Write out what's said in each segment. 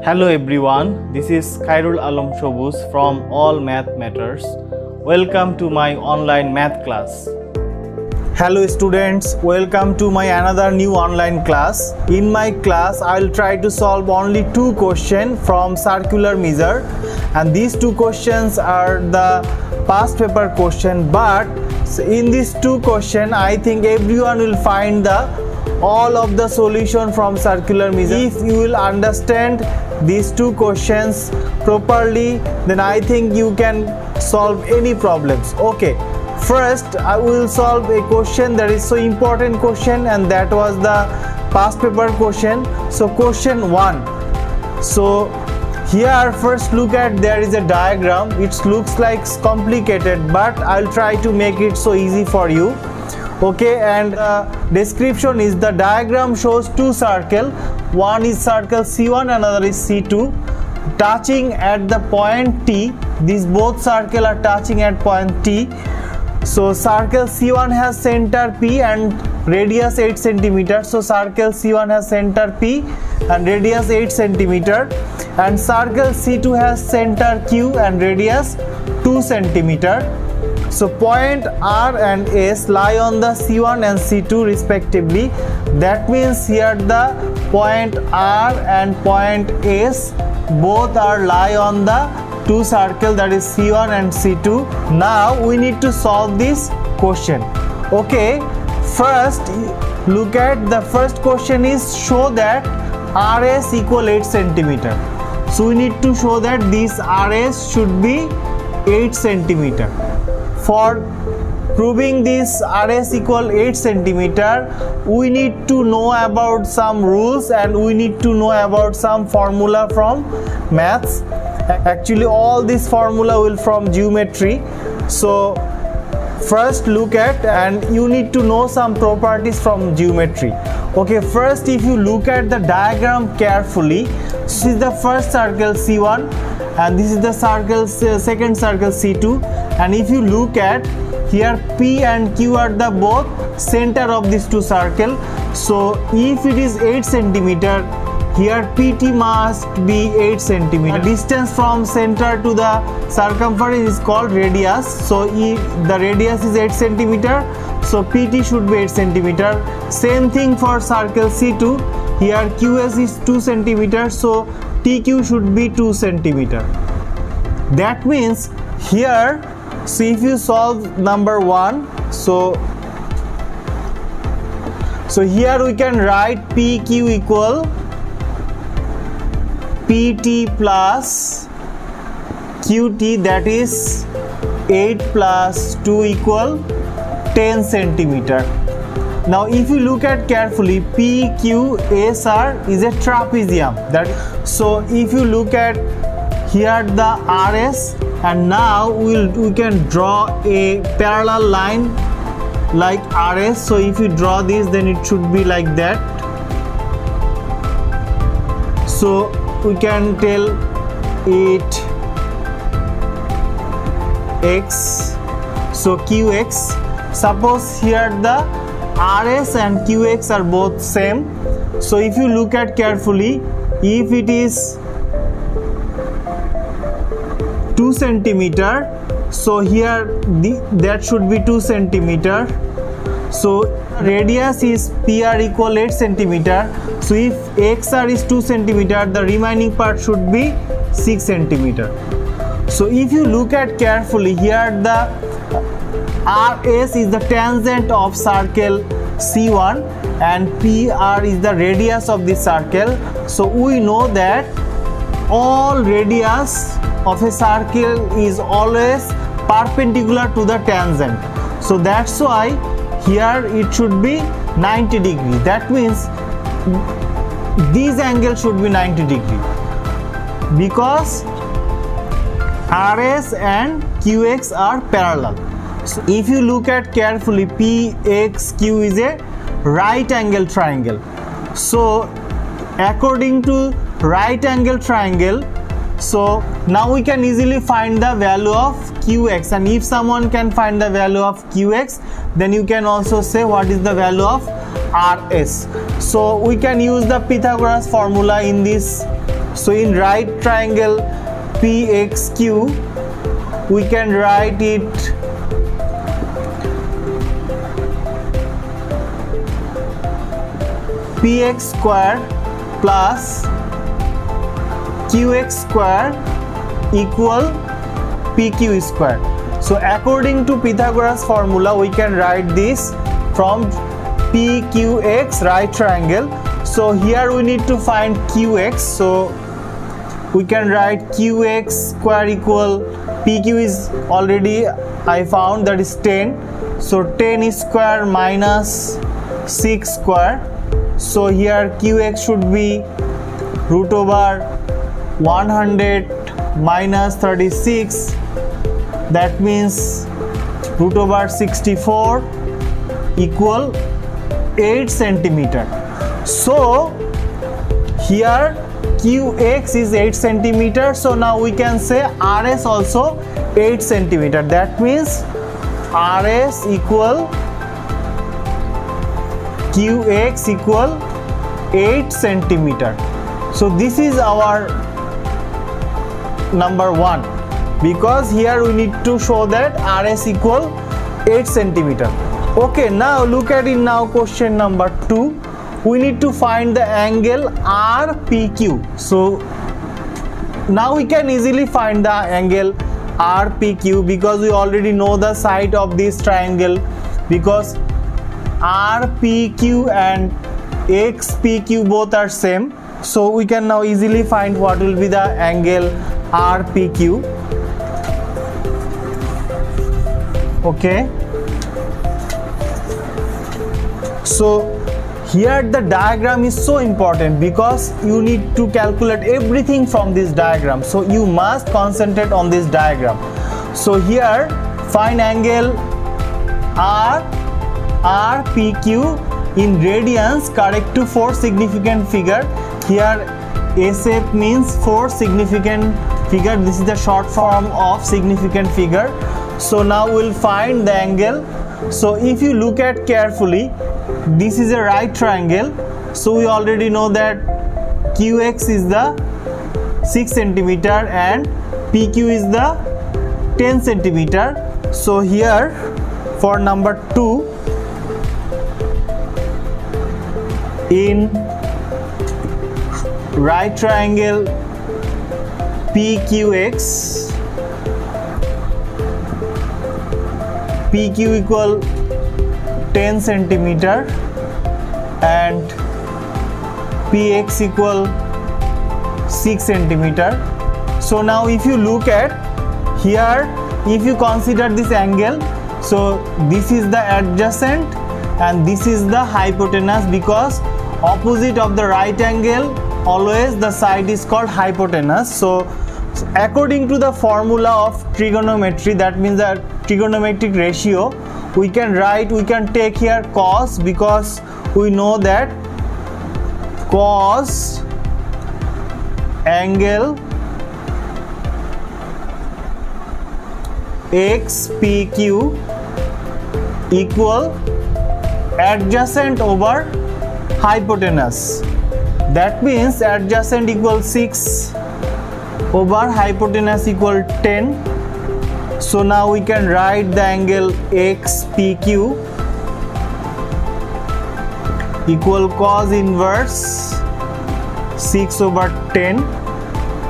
Hello everyone, this is Khairul Alam Shobuz from All Math Matters. Welcome to my online math class. Hello students, welcome to my another new online class. In my class, I will try to solve only two questions from circular measure, and these two questions are the past paper question, but in these two questions I think everyone will find all of the solution from circular measure. If you will understand these two questions properly, then I think you can solve any problems. Okay, first I will solve a question that is so important question, and that was the past paper question. So question 1. So here first look at, there is a diagram. It looks like complicated, but I'll try to make it so easy for you. Okay, and description is the diagram shows two circles. One is circle C1, another is C2, touching at the point T. These both circles are touching at point T. So circle C1 has center P and radius 8 cm. So circle C1 has center P and radius 8 cm, and circle C2 has center Q and radius 2 cm. So point R and S lie on the C1 and C2 respectively. That means here the point R and point S both are lie on the two circles, that is C1 and C2. Now we need to solve this question. Okay, first look at the first question is show that RS equal 8 cm. So we need to show that this RS should be 8 cm. For proving this RS equal 8 cm, we need to know about some rules and we need to know about some formula from maths. Actually all this formula will from geometry. So first look at, and you need to know some properties from geometry. Okay, first if you look at the diagram carefully, this is the first circle C1 and this is the circle second circle C2, and if you look at here, P and Q are the both center of these two circles. So if it is 8 cm, here PT must be 8 cm. Distance from center to the circumference is called radius. So if the radius is 8 cm, so PT should be 8 cm. Same thing for circle C2. Here QS is 2 cm, so TQ should be 2 cm. That means here, so if you solve number 1, so here we can write PQ equal PT plus QT, that is 8 plus 2 equal 10 cm. Now if you look at carefully, PQSR is a trapezium. So if you look at here the RS, and now we can draw a parallel line like RS. So if you draw this, then it should be like that. So we can tell it X, so QX. Suppose here the RS and QX are both same. So if you look at carefully, if it is 2 cm, so here that should be 2 cm. So radius is PR equal 8 cm. So if XR is 2 cm, the remaining part should be 6 cm. So if you look at carefully here, the RS is the tangent of circle C1 and PR is the radius of the circle. So we know that all radius of a circle is always perpendicular to the tangent. So that's why here it should be 90 degree. That means this angle should be 90 degree because RS and QX are parallel. So if you look at carefully, PXQ is a right angle triangle. So according to right angle triangle, so now we can easily find the value of QX, and if someone can find the value of QX, then you can also say what is the value of RS. So we can use the Pythagoras formula in this So in right triangle PXQ, we can write it px square plus qx square equal pq square. So according to Pythagoras formula, we can write this from PQX right triangle. So here we need to find QX. So we can write QX square equal PQ is already I found, that is 10. So 10 square minus 6 square. So here QX should be root over 100 minus 36. That means root over 64 equal 8 centimeter. So here QX is 8 centimeter. So now we can say RS also 8 centimeter. That means RS equal QX equal 8 centimeter. So this is our number 1, because here we need to show that RS equal 8 centimeter. Okay, now look at it now, question number 2. We need to find the angle RPQ. So now we can easily find the angle RPQ because we already know the side of this triangle, because RPQ and XPQ both are same. So we can now easily find what will be the angle RPQ. Okay, so here the diagram is so important because you need to calculate everything from this diagram. So you must concentrate on this diagram. So here find angle RPQ in radians correct to 4 significant figure. Here SF means 4 significant figure. This is the short form of significant figure. So now we'll find the angle. So if you look at carefully, this is a right triangle. So we already know that QX is the 6 centimeter and PQ is the 10 centimeter. So here for number 2, in right triangle PQX, PQ equal 10 centimeter and PX equal 6 centimeter. So now if you look at here, if you consider this angle, so this is the adjacent and this is the hypotenuse, because opposite of the right angle always the side is called hypotenuse. So according to the formula of trigonometry, that means the trigonometric ratio, we can take here cos, because we know that cos angle XPQ equal adjacent over hypotenuse. That means adjacent equal 6 over hypotenuse equal 10. So now we can write the angle XPQ equal cos inverse 6 over 10.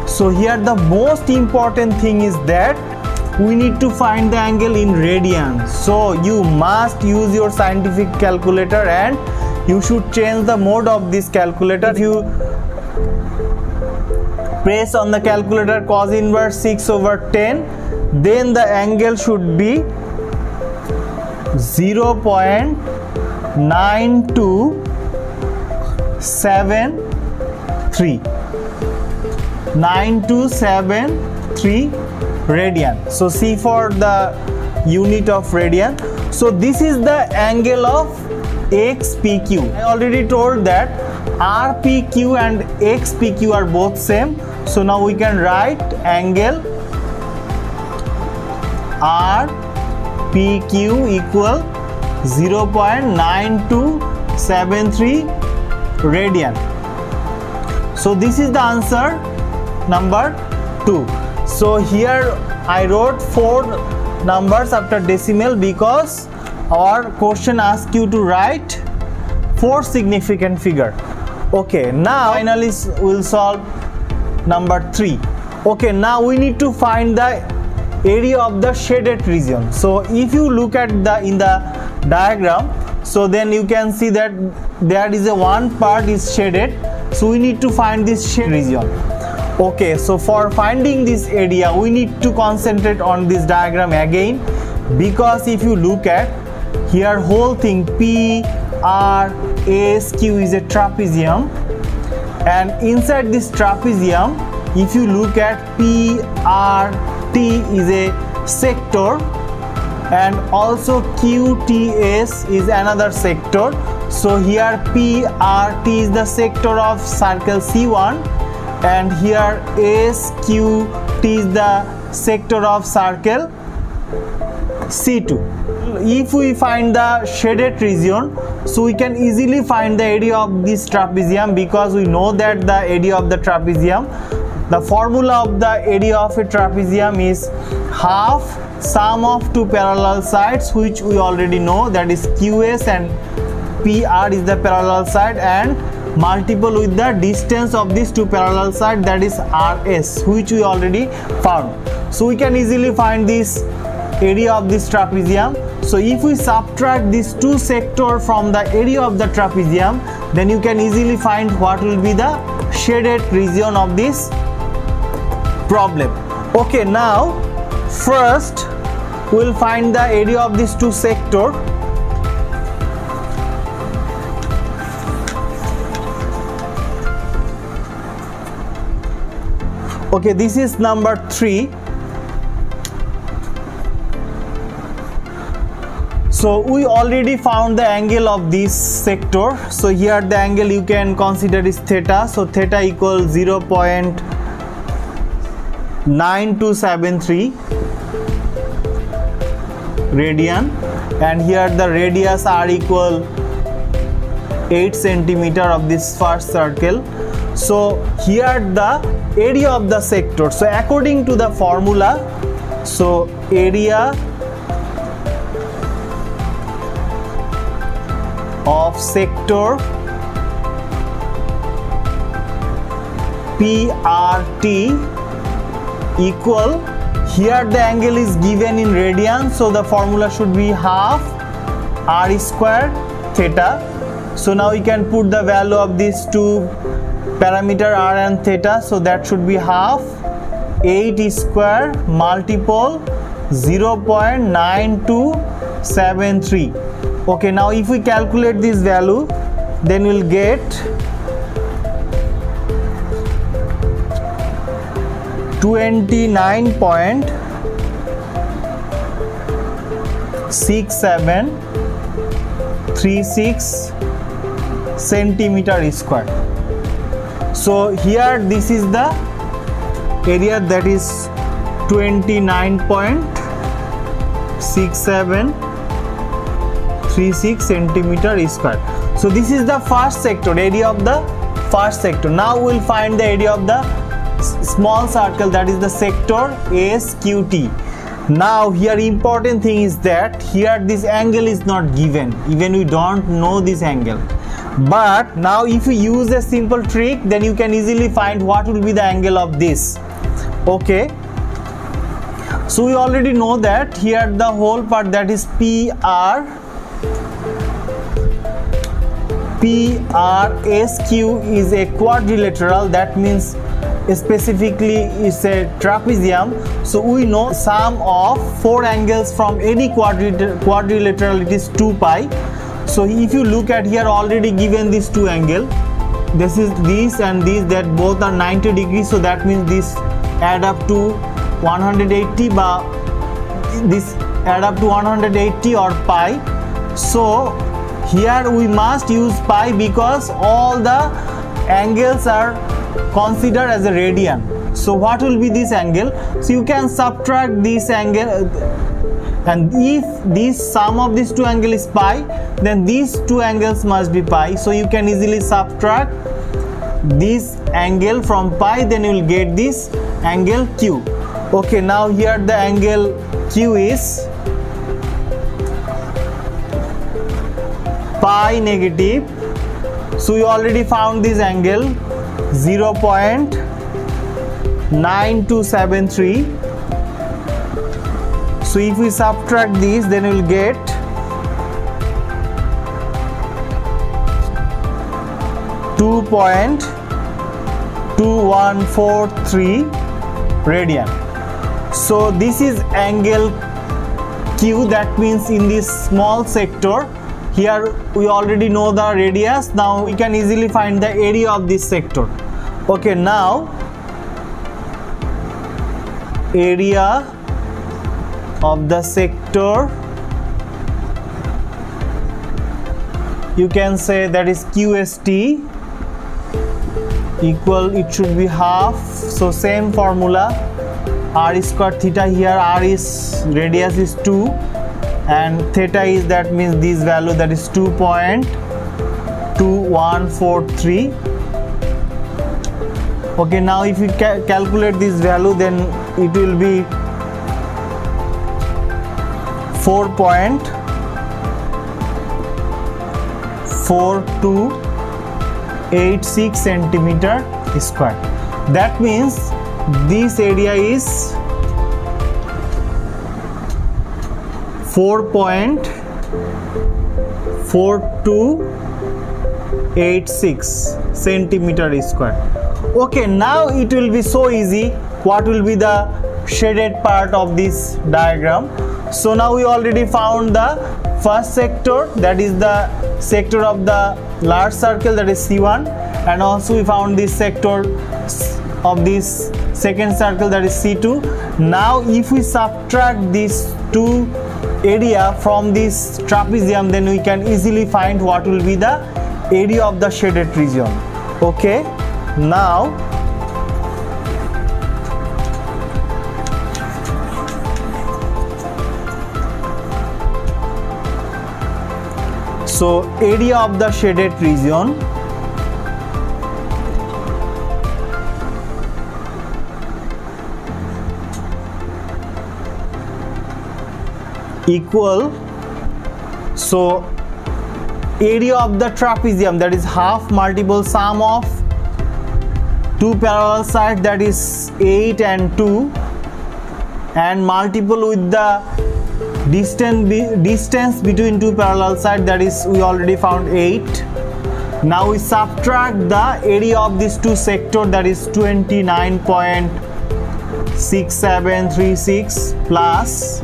So here the most important thing is that we need to find the angle in radians. So you must use your scientific calculator and you should change the mode of this calculator. If you press on the calculator cos inverse 6 over 10, then the angle should be 0.9273 radian. So see for the unit of radian. So this is the angle of XPQ. I already told that RPQ and XPQ are both same. So now we can write angle RPQ equal 0.9273 radian. So this is the answer. number 2. So here I wrote 4 numbers after decimal because our question asks you to write 4 significant figure. Okay, now finally we'll solve number 3. Okay, now we need to find the area of the shaded region. So if you look at in the diagram, so then you can see that there is a one part is shaded, so we need to find this shaded region. Okay, so for finding this area we need to concentrate on this diagram again, because if you look at here, whole thing P R S Q is a trapezium, and inside this trapezium if you look at P R T is a sector, and also QTS is another sector. So here PRT is the sector of circle C1, and here SQT is the sector of circle C2. If we find the shaded region, so we can easily find the area of this trapezium, because we know that the area of the trapezium, the formula of the area of a trapezium is half sum of two parallel sides, which we already know, that is QS, and PR is the parallel side, and multiple with the distance of these two parallel sides, that is RS, which we already found. So we can easily find this area of this trapezium. So if we subtract these two sectors from the area of the trapezium, then you can easily find what will be the shaded region of this problem. Okay, now first we'll find the area of these two sectors. Okay, this is number 3. So we already found the angle of this sector. So here the angle you can consider is theta. So theta equals 0.9273 radian, and here the radius r equal 8 centimeter of this first circle. So here the area of the sector, so according to the formula, so area of sector PRT equal, here the angle is given in radian, so the formula should be half r square theta. So now we can put the value of these two parameter r and theta, so that should be half 8 square multiple 0.9273. Okay, now if we calculate this value, then we'll get 29.6736 centimeter square. So here this is the area, that is 29.6736 centimeter square. So this is the first sector, area of the first sector. Now we'll find the area of the small circle, that is the sector SQT. Now here important thing is that here this angle is not given, even we don't know this angle. But now if you use a simple trick, then you can easily find what will be the angle of this. Okay, so we already know that here the whole part, that is PRSQ is a quadrilateral, that means specifically is a trapezium. So we know sum of 4 angles from any quadrilateral, it is 2 pi. So if you look at here, already given these two angles, this is this and this, that both are 90 degrees, so that means this add up to 180, but this add up to 180 or pi. So here we must use pi because all the angles are considered as a radian. So what will be this angle? So you can subtract this angle, and if this sum of these two angles is pi, then these two angles must be pi. So you can easily subtract this angle from pi, then you will get this angle Q. Okay, now here the angle Q is pi negative. So we already found this angle 0.9273. So if we subtract this, then we will get 2.2143 radian. So this is angle Q, that means in this small sector, here we already know the radius. Now we can easily find the area of this sector. Okay, now area of the sector, you can say that is QST equal, it should be half. So same formula, r square theta, here r is radius is 2 and theta is, that means this value, that is 2.2143. Okay, now if you calculate this value, then it will be 4.4286 centimeter square. That means this area is 4.4286 centimeter square. Okay, now it will be so easy. What will be the shaded part of this diagram? So now we already found the first sector, that is the sector of the large circle, that is C1, and also we found this sector of this second circle, that is C2. Now if we subtract these two area from this trapezium, then we can easily find what will be the area of the shaded region. Okay, now so area of the shaded region equal, so area of the trapezium, that is half multiple sum of two parallel sides, that is 8 and 2, and multiple with the distance between two parallel sides, that is we already found 8. Now we subtract the area of these two sectors, that is 29.6736 plus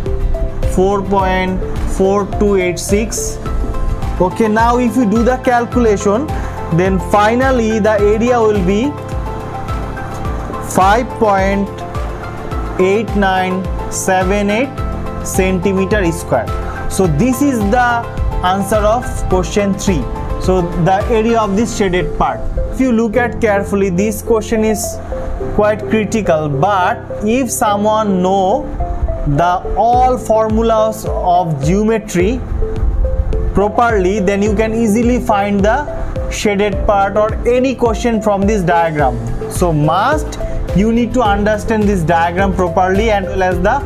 4.4286. Okay, now if we do the calculation, then finally the area will be 5.8978 centimeter square. So this is the answer of question 3. So the area of this shaded part. If you look at carefully, this question is quite critical, but if someone know the all formulas of geometry properly, then you can easily find the shaded part or any question from this diagram. So must you need to understand this diagram properly, as well as the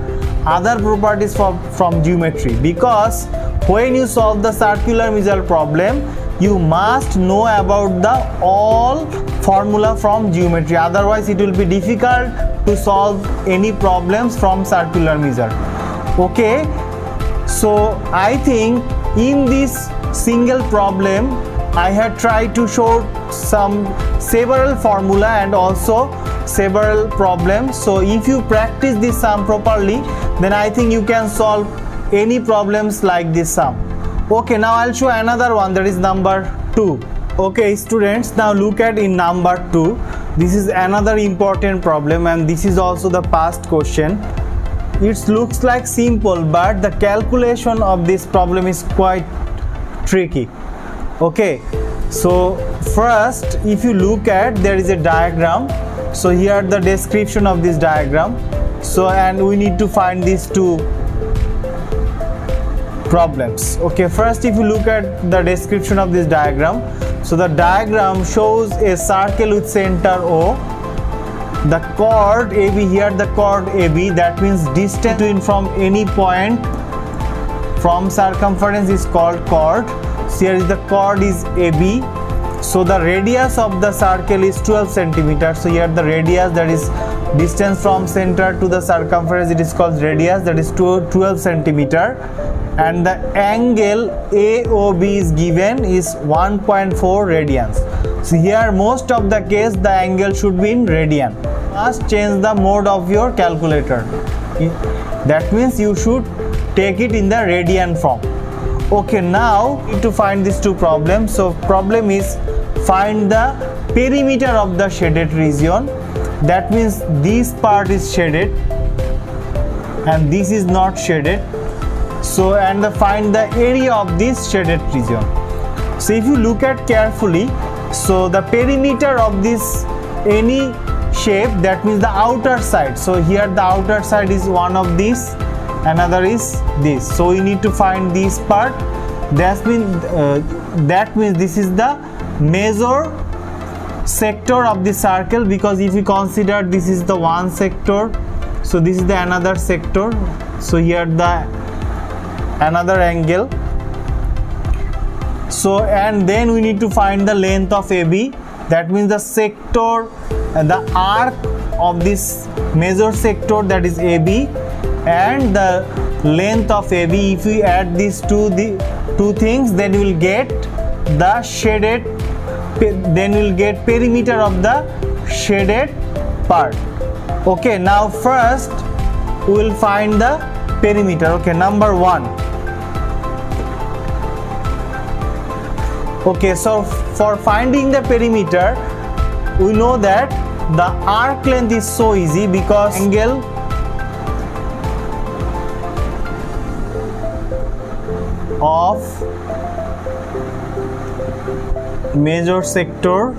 other properties from geometry, because when you solve the circular missile problem, you must know about the all formula from geometry, otherwise it will be difficult to solve any problems from circular missile. Okay, so I think in this single problem I have tried to show several formula and also several problems. So if you practice this sum properly, then I think you can solve any problems like this sum. Okay, now I'll show another one, that is number 2. Okay students, now look at in number 2. This is another important problem, and this is also the past question. It looks like simple, but the calculation of this problem is quite tricky. Okay, so first if you look at, there is a diagram. So here the description of this diagram. So and we need to find these two problems. Okay, first if you look at the description of this diagram, So the diagram shows a circle with center O. The chord AB, here the chord AB, that means distance between from any point from circumference is called chord. So here is the chord is AB. So the radius of the circle is 12 centimeters. So here the radius, that is distance from center to the circumference, it is called radius, that is 12 centimeter. And the angle AOB is given is 1.4 radians. So here most of the case the angle should be in radian. Must change the mode of your calculator. That means you should take it in the radian form. Okay, now we need to find these two problems. So problem is find the perimeter of the shaded region. That means this part is shaded and this is not shaded. So and find the area of this shaded region. So if you look at carefully, so the perimeter of this any shape, that means the outer side. So here the outer side is one of these, another is this. So we need to find this part. That means this is the major sector of the circle, because if you consider this is the one sector, so this is the another sector. So here the another angle. So and then we need to find the length of AB. That means the sector, the arc of this major sector, that is AB, and the length of AB. If we add these two things, then we will get the shaded, then we will get perimeter of the shaded part. Okay, now first we will find the perimeter. Okay, number 1. Okay, so for finding the perimeter, we know that the arc length is so easy, because angle of major sector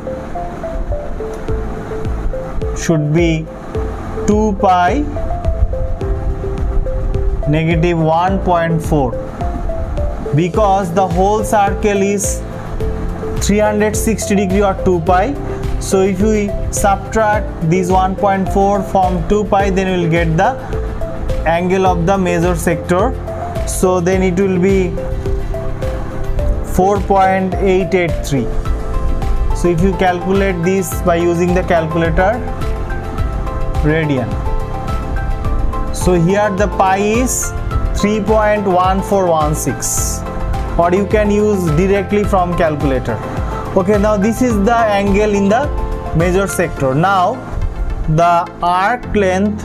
should be 2 pi negative 1.4, because the whole circle is 360 degree or 2 pi. So if we subtract this 1.4 from 2 pi, then we will get the angle of the major sector. So then it will be 4.883. So if you calculate this by using the calculator, radian. So here the pi is 3.1416, or you can use directly from calculator. Okay, now this is the angle in the major sector. Now the arc length,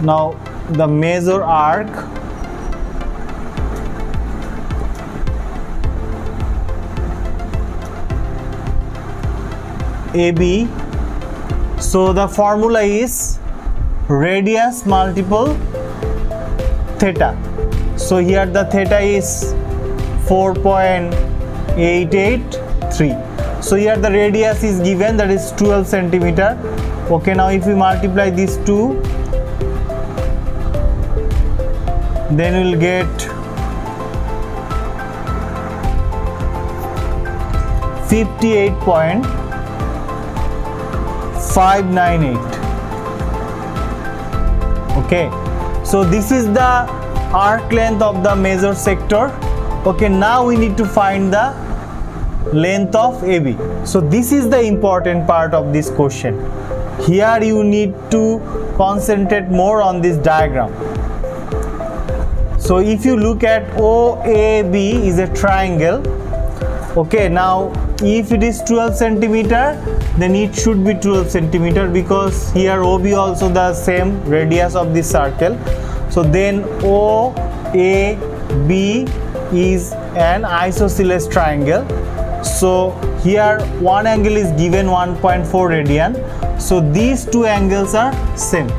now the major arc AB. So the formula is radius multiple theta. So here the theta is 4.883. So here the radius is given, that is 12 centimeter. Okay, now if we multiply these two, then we will get 58.598. Okay, so this is the arc length of the major sector. Okay, now we need to find the length of AB. So this is the important part of this question. Here you need to concentrate more on this diagram. So if you look at OAB is a triangle. Okay, now if it is 12 centimeter, then it should be 12 centimeter, because here OB also the same radius of this circle. So then OAB is an isosceles triangle. So here one angle is given 1.4 radian. So these two angles are same.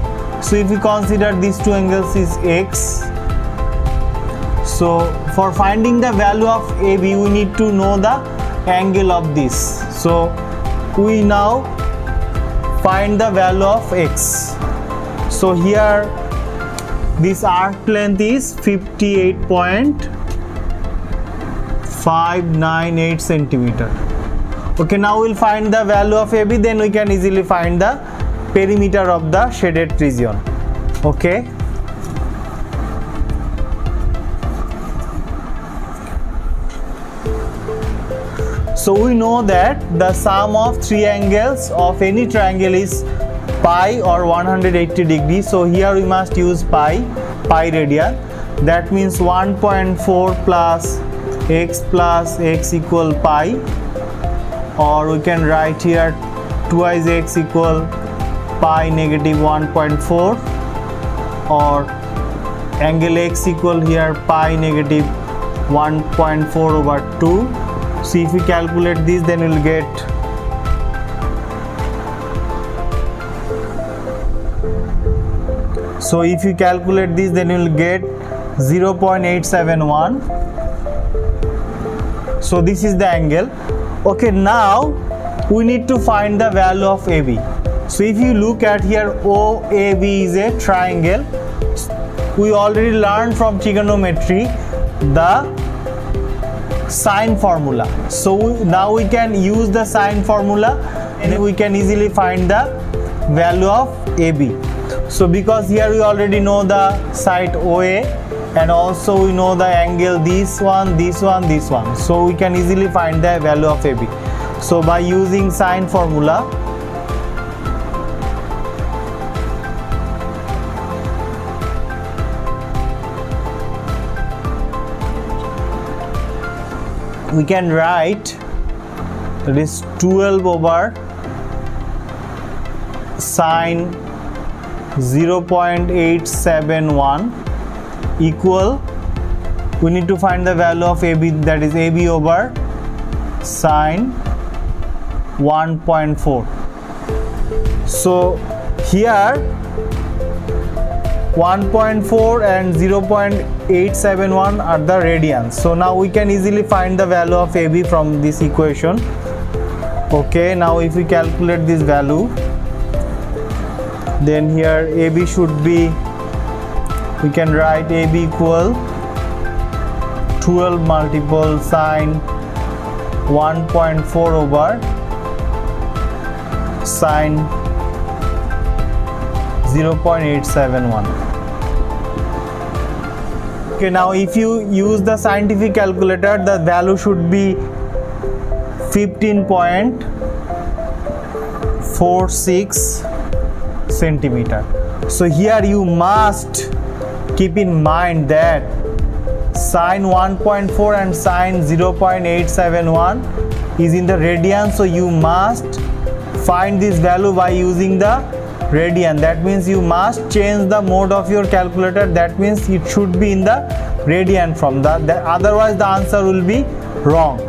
So if we consider these two angles is x. So for finding the value of AB, we need to know the angle of this. So we now find the value of x. So here this arc length is 58.598. 598 centimeter. Okay, now we'll find the value of AB, then we can easily find the perimeter of the shaded region. Okay. So we know that the sum of three angles of any triangle is pi or 180 degrees. So here we must use pi radian. That means 1.4 plus x equal pi, or we can write here twice x equal pi negative 1.4, or angle x equal here pi negative 1.4 over 2. So if we calculate this, then we'll get so if you calculate this, then you'll get 0.871. So this is the angle. Okay, now we need to find the value of AB. So if you look at here, OAB is a triangle. We already learned from trigonometry the sine formula. So now we can use the sine formula and we can easily find the value of AB. So because here we already know the side OA, and also we know the angle this one, this one, this one. So we can easily find the value of AB. So by using sine formula, we can write that is 12 over sine 0.871 equal, we need to find the value of AB, that is AB over sine 1.4. So here 1.4 and 0.871 are the radians. So now we can easily find the value of AB from this equation. Okay, now if we calculate this value, then here AB should be, we can write AB equal 12 multiple sine 1.4 over sine 0.871. Okay, now if you use the scientific calculator, the value should be 15.46 centimeter. So here you must keep in mind that sine 1.4 and sine 0.871 is in the radian, so you must find this value by using the radian. That means you must change the mode of your calculator. That means it should be in the radian from that, otherwise the answer will be wrong.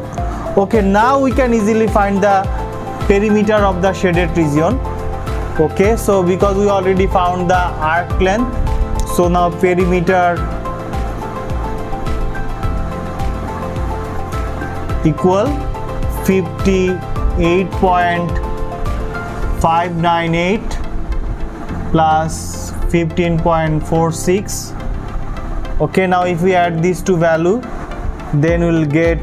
Okay, now we can easily find the perimeter of the shaded region. Okay, so because we already found the arc length, so now perimeter equal 58.598 plus 15.46. Okay, now if we add these two value, then we'll get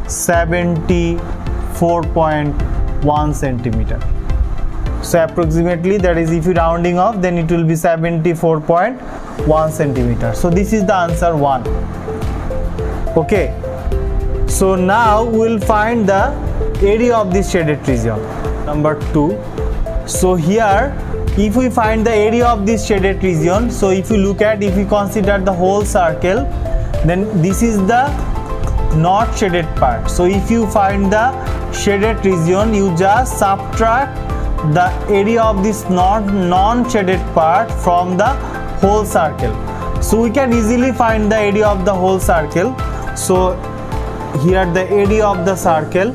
74.1 centimeter. So approximately, that is if you rounding off, then it will be 74.1 centimeter. So this is the answer 1. Okay, so now we'll find the area of this shaded region. Number 2. So here, if we find the area of this shaded region, so if you look at, if we consider the whole circle, then this is the not shaded part. So if you find the shaded region, you just subtract the area of this non-shaded part from the whole circle. So we can easily find the area of the whole circle. So here the area of the circle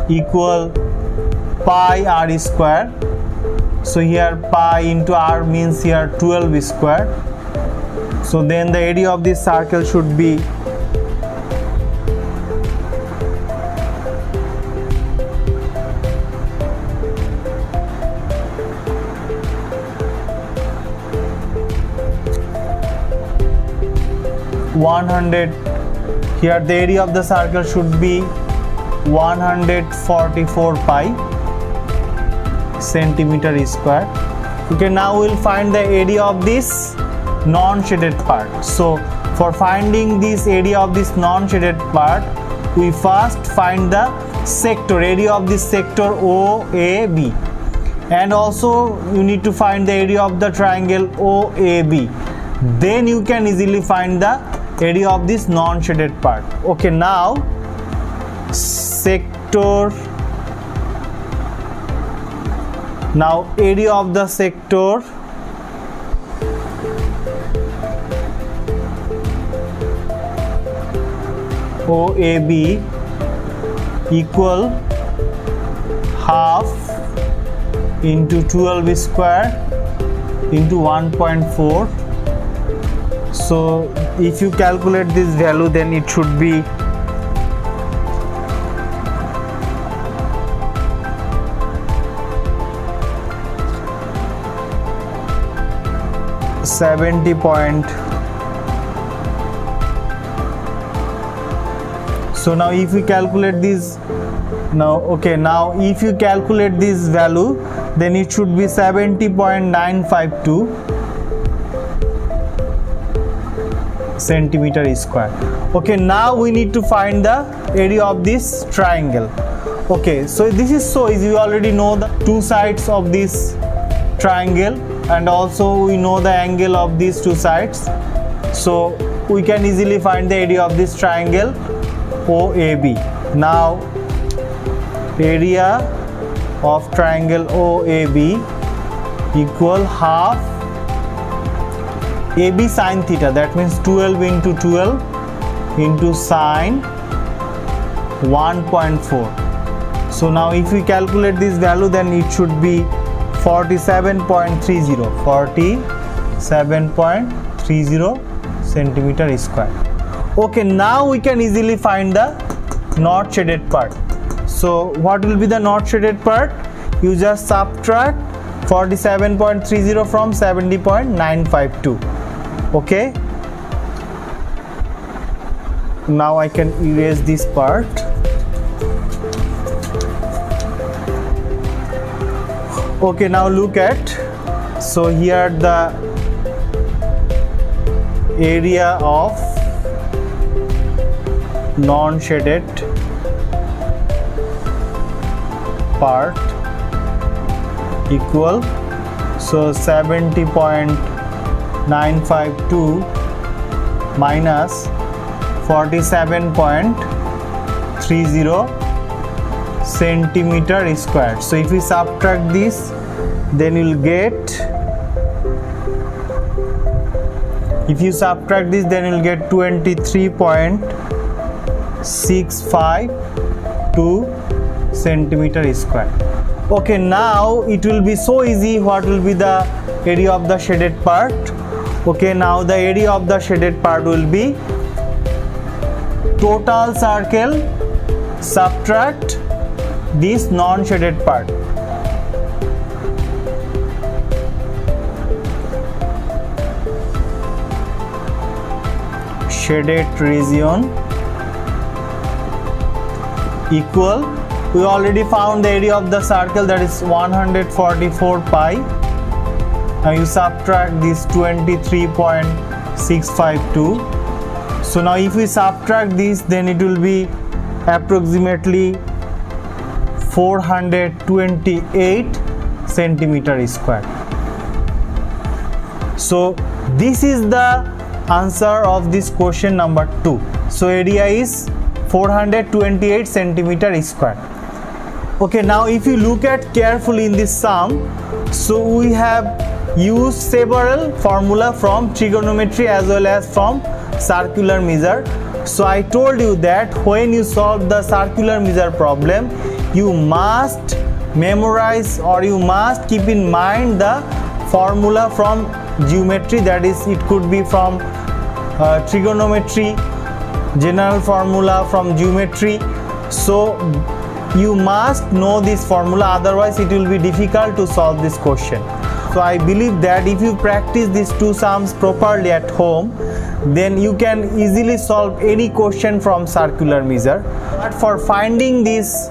equal pi r square. So here pi into r means here 12 square. So then the area of this circle should be 100. Here the area of the circle should be 144 pi centimeter square. Okay, now we'll find the area of this non-shaded part. So for finding this area of this non-shaded part, we first find the sector, area of this sector OAB, and also you need to find the area of the triangle OAB. Then you can easily find the area of this non-shaded part. Okay, now sector, now area of the sector OAB equal half into 12 square into 1.4. So if you calculate this value, then it should be 70 point. So now if we calculate this, now if you calculate this value, then it should be 70.952 centimeter square. Okay, now we need to find the area of this triangle. Okay, so this is so easy. We already know the two sides of this triangle, and also we know the angle of these two sides, so we can easily find the area of this triangle OAB. Now area of triangle OAB equal half AB sine theta, that means 12 into 12 into sine 1.4. So now if we calculate this value, then it should be 47.30 centimeter square. Okay, now we can easily find the not shaded part. So what will be the not shaded part? You just subtract 47.30 from 70.952. Okay, now I can erase this part. Okay, now look at, so here the area of non-shaded part equal, so 70.952 minus 47.30 centimeter square. So if we subtract this, then you'll get, if you subtract this, then you'll get 23.652 centimeter square. Okay, now it will be so easy. What will be the area of the shaded part? Okay, now the area of the shaded part will be total circle subtract this non-shaded part. Shaded region equal, we already found the area of the circle, that is 144 pi. Now you subtract this 23.652. So now if we subtract this, then it will be approximately 428 centimeter square. So this is the answer of this question number 2. So area is 428 centimeter square. Okay, now if you look at carefully in this sum, so we have used several formula from trigonometry as well as from circular measure. So I told you that when you solve the circular measure problem, you must memorize or you must keep in mind the formula from geometry, that is, it could be from trigonometry, general formula from geometry. So you must know this formula, otherwise it will be difficult to solve this question. So I believe that if you practice these two sums properly at home, then you can easily solve any question from circular measure. But for finding these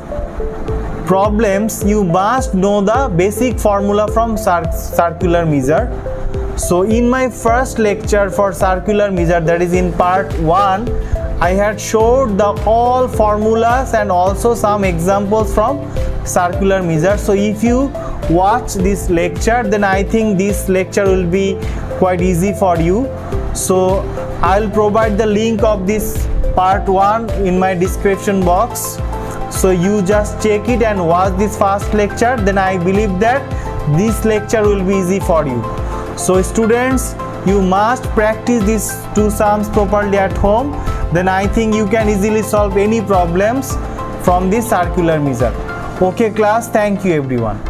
problems, you must know the basic formula from circular measure. So in my first lecture for circular measure, that is in part 1, I had showed the all formulas and also some examples from circular measure. So if you watch this lecture, then I think this lecture will be quite easy for you. So I'll provide the link of this part 1 in my description box. So you just check it and watch this first lecture, then I believe that this lecture will be easy for you. So students, you must practice these two sums properly at home, then I think you can easily solve any problems from this circular measure. Okay class, thank you everyone.